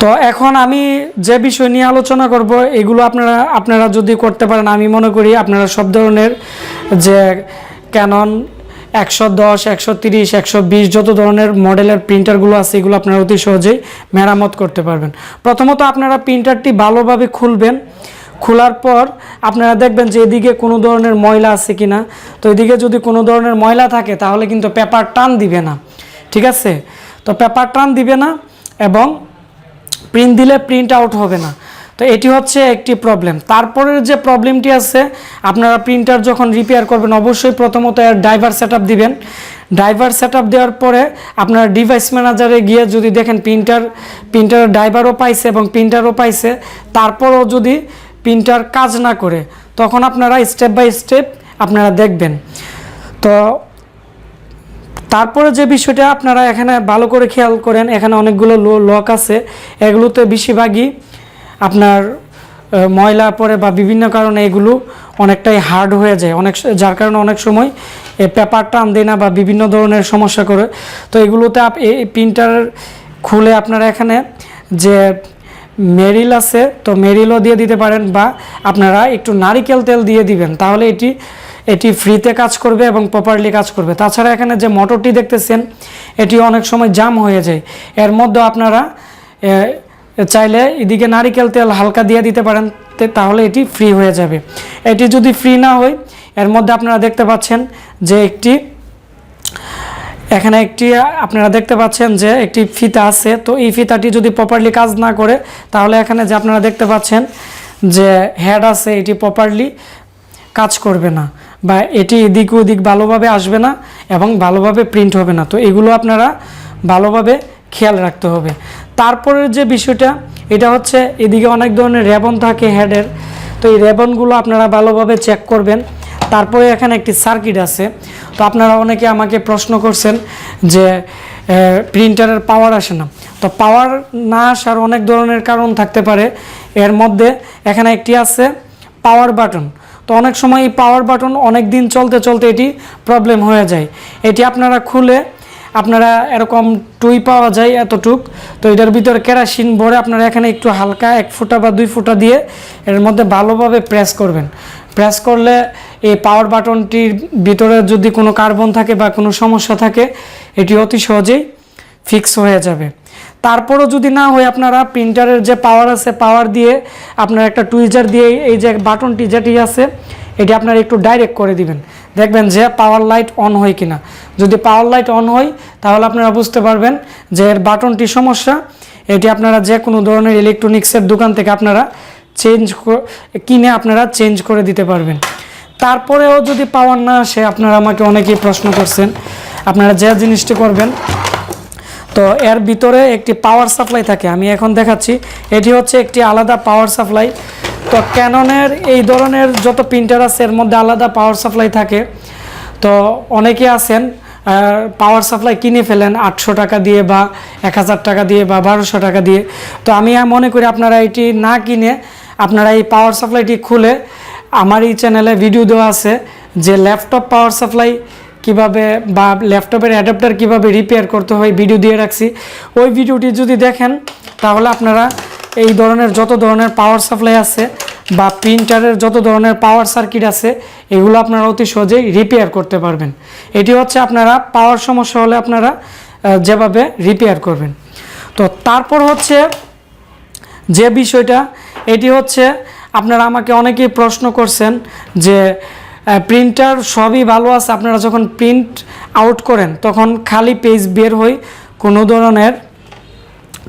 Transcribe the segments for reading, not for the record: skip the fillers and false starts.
তো এখন আমি যে বিষয় নিয়ে আলোচনা করব এগুলো আপনারা যদি করতে পারেন, আমি মনে করি আপনারা সব ধরনের যে ক্যানন 110, 130, 120 যত ধরনের মডেলের প্রিন্টারগুলো আছে এগুলো আপনারা অতি সহজেই মেরামত করতে পারবেন। প্রথমত আপনারা প্রিন্টারটি ভালোভাবে খুলবেন। খোলার পর আপনারা দেখবেন যে এদিকে কোনো ধরনের ময়লা আছে কিনা। তো এদিকে যদি কোনো ধরনের ময়লা থাকে তাহলে কিন্তু পেপার টান দিবে না, ঠিক আছে? তো পেপার টান দিবে না এবং প্রিন্ট দিলে প্রিন্ট আউট হবে না। তো এটি হচ্ছে একটি প্রবলেম। তারপরের যে প্রবলেমটি আছে, আপনারা প্রিন্টার যখন রিপেয়ার করবেন অবশ্যই প্রথমত এর ড্রাইভার সেটআপ দিবেন। ড্রাইভার সেটআপ দেওয়ার পরে আপনারা ডিভাইস ম্যানেজারে গিয়ে যদি দেখেন প্রিন্টারের ড্রাইভারও পাইছে এবং প্রিন্টারও পাইছে, তারপরও যদি প্রিন্টার কাজ না করে, তখন আপনারা স্টেপ বাই স্টেপ আপনারা দেখবেন। তো তারপরে যে বিষয়টা আপনারা এখানে ভালো করে খেয়াল করেন, এখানে অনেকগুলো লক আছে, এগুলোতে বেশিরভাগই আপনার ময়লা পড়ে বা বিভিন্ন কারণে এগুলো অনেকটাই হার্ড হয়ে যায়, যার কারণে অনেক সময় পেপার টান দেয় না বা বিভিন্ন ধরনের সমস্যা করে। তো এগুলোতে এই প্রিন্টার খুলে আপনারা এখানে যে মেরিল আছে, তো মেরিলও দিয়ে দিতে পারেন বা আপনারা একটু নারিকেল তেল দিয়ে দিবেন, তাহলে এটি ফ্রিতে কাজ করবে এবং প্রপারলি কাজ করবে। তাছাড়া এখানে যে মোটরটি দেখতেছেন এটি অনেক সময় জাম হয়ে যায়, এর মধ্যে আপনারা চাইলে এদিকে নারিকেল তেল হালকা দিয়ে দিতে পারেন, তাহলে এটি ফ্রি হয়ে যাবে। এটি যদি ফ্রি না হয়, এর মধ্যে আপনারা দেখতে পাচ্ছেন যে এখানে আপনারা দেখতে পাচ্ছেন যে একটি ফিতা আছে। তো এই ফিতাটি যদি প্রপারলি কাজ না করে, তাহলে এখানে যে আপনারা দেখতে পাচ্ছেন যে হেড আছে, এটি প্রপারলি কাজ করবে না বা এটি এদিক ওদিক ভালোভাবে আসবে না এবং ভালোভাবে প্রিন্ট হবে না। তো এগুলো আপনারা ভালোভাবে খেয়াল রাখতে হবে। তারপরের যে বিষয়টা, এটা হচ্ছে এদিকে অনেক ধরনের রেবন থাকে হেডের, তো এই রেবনগুলো আপনারা ভালোভাবে চেক করবেন। তারপরে এখানে একটি সার্কিট আছে। তো আপনারা অনেকে আমাকে প্রশ্ন করছেন যে প্রিন্টারের পাওয়ার আসে না। তো পাওয়ার না আসার অনেক ধরনের কারণ থাকতে পারে, এর মধ্যে এখানে একটি আছে পাওয়ার বাটন। তো অনেক সময় এই পাওয়ার বাটন অনেক দিন চলতে চলতে এটি প্রবলেম হয়ে যায়। এটি আপনারা খুলে আপনারা এরকম টুই পাওয়া যায় এতটুক, তো এটার ভিতরে কেরোসিন ভরে আপনারা এখানে একটু হালকা 1 ফুটা বা 2 ফুটা দিয়ে এর মধ্যে ভালোভাবে প্রেস করবেন। প্রেস করলে এই পাওয়ার বাটনটির ভিতরে যদি কোনো কার্বন থাকে বা কোনো সমস্যা থাকে, এটি অতি সহজেই ফিক্স হয়ে যাবে। তারপরও যদি না হয়, আপনারা প্রিন্টারের যে পাওয়ার আছে, পাওয়ার দিয়ে আপনারা একটা টুইজার দিয়ে এই যে বাটনটি যেটি আছে এটি আপনারা একটু ডাইরেক্ট করে দিবেন, দেখবেন যে পাওয়ার লাইট অন হয় কিনা। যদি পাওয়ার লাইট অন হয়, তাহলে আপনারা বুঝতে পারবেন যে এর বাটনটি সমস্যা। এটি আপনারা যে কোনো ধরনের ইলেকট্রনিক্সের দোকান থেকে আপনারা কিনে আপনারা চেঞ্জ করে দিতে পারবেন। তারপরেও যদি পাওয়ার না আসে, আপনারা আমাকে অনেকেই প্রশ্ন করছেন, আপনারা যে জিনিসটি করবেন, তো এর ভিতরে একটি পাওয়ার সাপ্লাই থাকে, আমি এখন দেখাচ্ছি। এটি হচ্ছে একটি আলাদা পাওয়ার সাপ্লাই। তো ক্যাননের এই ধরনের যত প্রিন্টার আছে এর মধ্যে আলাদা পাওয়ার সাপ্লাই থাকে। তো অনেকে আছেন পাওয়ার সাপ্লাই কিনে ফেলেন 800 টাকা দিয়ে বা 1000 টাকা দিয়ে বা 1200 টাকা দিয়ে। তো আমি মনে করি আপনারা এটি না কিনে আপনারা এই পাওয়ার সাপ্লাইটি খুলে, আমার এই চ্যানেলে ভিডিও দেওয়া আছে যে ল্যাপটপ পাওয়ার সাপ্লাই কিভাবে বা ল্যাপটপের অ্যাডাপ্টার কিভাবে রিপেয়ার করতে হয়, ভিডিও দিয়ে রাখছি। ওই ভিডিওটি যদি দেখেন, তাহলে আপনারা এই ধরনের যত ধরনের পাওয়ার সাপ্লাই আছে বা প্রিন্টারের যত ধরনের পাওয়ার সার্কিট আছে, এগুলো আপনারা অতি সহজেই রিপেয়ার করতে পারবেন। এটি হচ্ছে আপনারা পাওয়ার সমস্যা হলে আপনারা যেভাবে রিপেয়ার করবেন। তো তারপর হচ্ছে যে বিষয়টা, এটি হচ্ছে আপনারা আমাকে অনেকেই প্রশ্ন করছেন যে প্রিন্টার সবই ভালো আছে, আপনারা যখন প্রিন্ট আউট করেন তখন খালি পেজ বের হয়, কোনো ধরনের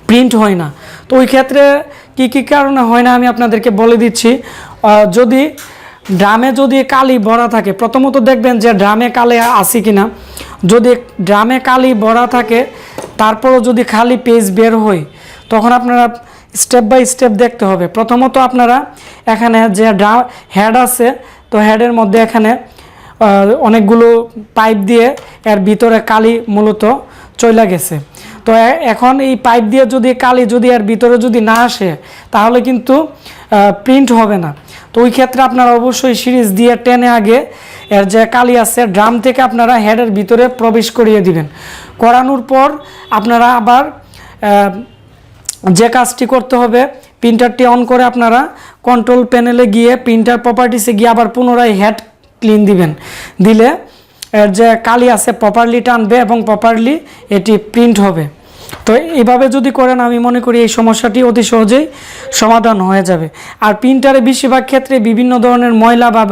প্রিন্ট হয় না। তো ওই ক্ষেত্রে কী কারণে হয় না আমি আপনাদেরকে বলে দিচ্ছি। যদি ড্রামে যদি কালি ভরা থাকে, প্রথমত দেখবেন যে ড্রামে কালি আছে কিনা। যদি ড্রামে কালি ভরা থাকে, তারপরও যদি খালি পেজ বের হয়, তখন আপনারা স্টেপ বাই স্টেপ দেখতে হবে। প্রথমত আপনারা এখানে যে হেড আছে, তো হেডের মধ্যে এখানে অনেকগুলো পাইপ দিয়ে এর ভিতরে কালি মূলত চলে গেছে। তো এখন এই পাইপ দিয়ে যদি কালি যদি এর ভিতরে যদি না আসে, তাহলে কিন্তু প্রিন্ট হবে না। তো ওই ক্ষেত্রে আপনারা অবশ্যই সিরিজ দিয়ে টেনে আগে এর যে কালি আছে ড্রাম থেকে আপনারা হেডের ভিতরে প্রবেশ করিয়ে দিবেন। করানোর পর আপনারা আবার যে কাজটি করতে হবে, প্রিন্টারটি অন করে আপনারা কন্ট্রোল প্যানেলে গিয়ে প্রিন্টার প্রপার্টিসে গিয়ে আবার পুনরায় হেড ক্লিন দিবেন। দিলে এর যে কালি আছে প্রপারলি টানবে এবং প্রপারলি এটি প্রিন্ট হবে। তো এইভাবে যদি করেন আমি মনে করি এই সমস্যাটি অতি সহজেই সমাধান হয়ে যাবে। আর প্রিন্টারে বেশিরভাগ ক্ষেত্রে বিভিন্ন ধরনের ময়লা বা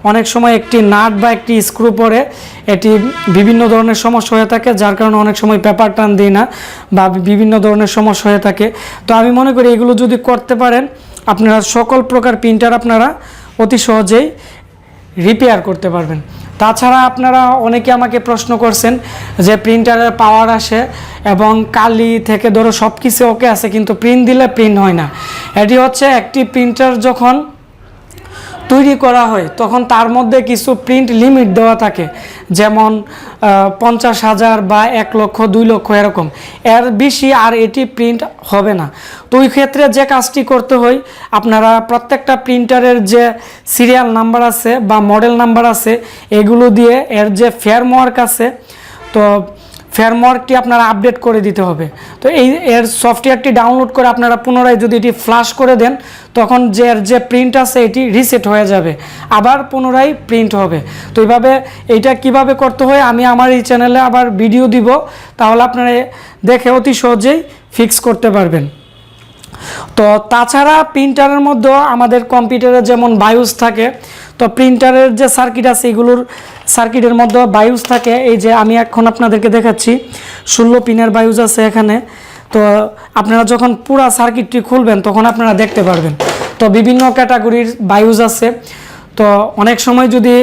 অনেক সময় একটি নাট বা একটি স্ক্রু পরে এটি বিভিন্ন ধরনের সমস্যা হয়ে থাকে, যার কারণে অনেক সময় পেপার টান দিই না বা বিভিন্ন ধরনের সমস্যা হয়ে থাকে। তো আমি মনে করি এগুলো যদি করতে পারেন আপনারা সকল প্রকার প্রিন্টার আপনারা অতি সহজেই রিপেয়ার করতে পারবেন। তাছাড়া আপনারা অনেকে আমাকে প্রশ্ন করছেন যে প্রিন্টারের পাওয়ার আসে এবং কালি থেকে ধরো সব কিছু ওকে আছে কিন্তু প্রিন্ট দিলে প্রিন্ট হয় না। এটি হচ্ছে একটি প্রিন্টার যখন তৈরি করা হয় তখন তার মধ্যে কিছু প্রিন্ট লিমিট দেওয়া থাকে, যেমন 50,000 বা 1 লক্ষ 2 লক্ষ এরকম, এর বেশি আর এটি প্রিন্ট হবে না। তো ওই ক্ষেত্রে যে কাজটি করতে হয় আপনারা প্রত্যেকটা প্রিন্টারের যে সিরিয়াল নাম্বার আছে বা মডেল নাম্বার আছে এগুলো দিয়ে এর যে ফেয়ারমার্ক আছে তো ফেয়ারমার্কটি আপনারা আপডেট করে দিতে হবে। তো এর সফটওয়্যারটি ডাউনলোড করে আপনারা পুনরায় যদি এটি ফ্লাশ করে দেন তখন যে প্রিন্ট আছে এটি রিসেট হয়ে যাবে, আবার পুনরায় প্রিন্ট হবে। তো এইভাবে এইটা কিভাবে করতে হয় আমি আমার এই চ্যানেলে আবার ভিডিও দিব, তাহলে আপনারা দেখে অতি সহজেই ফিক্স করতে পারবেন। তো তাছাড়া প্রিন্টারের মধ্যে আমাদের কম্পিউটারে যেমন বায়োস থাকে, তো প্রিন্টারের যে সার্কিট আছে এগুলোর সার্কিটের মধ্যে বায়োস থাকে। এই যে আমি এখন আপনাদেরকে দেখাচ্ছি 16 পিনের বায়োস আছে এখানে। তো আপনারা যখন পুরো সার্কিটটি খুলবেন তখন আপনারা দেখতে পারবেন। তো বিভিন্ন ক্যাটাগরির বায়োস আছে। তো অনেক সময় যদি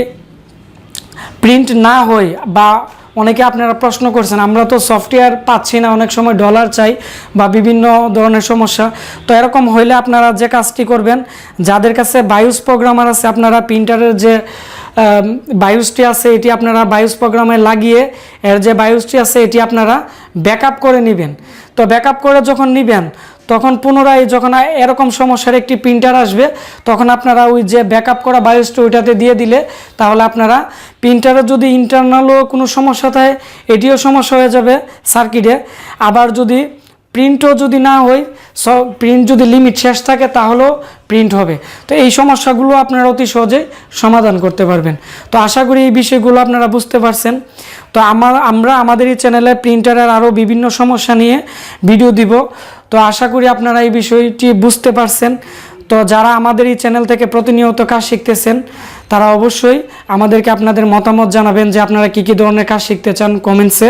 প্রিন্ট না হয় বা অনেকে আপনারা প্রশ্ন করছেন আমরা তো সফটওয়্যার পাচ্ছি না, অনেক সময় ডলার চাই বা বিভিন্ন ধরনের সমস্যা, তো এরকম হইলে আপনারা যে কাজটি করবেন যাদের কাছে বায়োস প্রোগ্রামার আছে আপনারা প্রিন্টারের যে বায়োসটি আছে এটি আপনারা বায়োস প্রোগ্রামে লাগিয়ে এর যে বায়োসটি আছে এটি আপনারা ব্যাকআপ করে নেবেন। তো ব্যাকআপ করে যখন নেবেন তখন পুনরায় যখন এরকম সমস্যার একটি প্রিন্টার আসবে তখন আপনারা ওই যে ব্যাকআপ করা বায়োসটি ওইটাতে দিয়ে দিলে তাহলে আপনারা প্রিন্টারের যদি ইন্টারনালও কোনো সমস্যা থাকে এটিও সমস্যা হয়ে যাবে সার্কিটে। আবার যদি প্রিন্টও যদি না হয় প্রিন্ট যদি লিমিট শেষ থাকে তাহলেও প্রিন্ট হবে। তো এই সমস্যাগুলো আপনারা অতি সহজেই সমাধান করতে পারবেন। তো আশা করি এই বিষয়গুলো আপনারা বুঝতে পারছেন। তো আমরা আমাদের এই চ্যানেলে প্রিন্টারের আরও বিভিন্ন সমস্যা নিয়ে ভিডিও দিব। তো আশা করি আপনারা এই বিষয়টি বুঝতে পারছেন। তো যারা আমাদের এই চ্যানেল থেকে প্রতিনিয়ত কাজ শিখতেছেন তারা অবশ্যই আমাদেরকে আপনাদের মতামত জানাবেন যে আপনারা কী কী ধরনের কাজ শিখতে চান কমেন্টসে,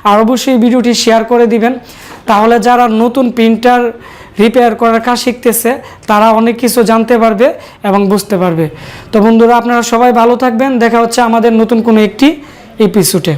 আর অবশ্যই ভিডিওটি শেয়ার করে দিবেন। তাহলে যারা নতুন প্রিন্টার রিপেয়ার করার কাজ শিখতেছে তারা অনেক কিছু জানতে পারবে এবং বুঝতে পারবে। তো বন্ধুরা আপনারা সবাই ভালো থাকবেন, দেখা হচ্ছে আমাদের নতুন কোনো একটি এপিসোডে।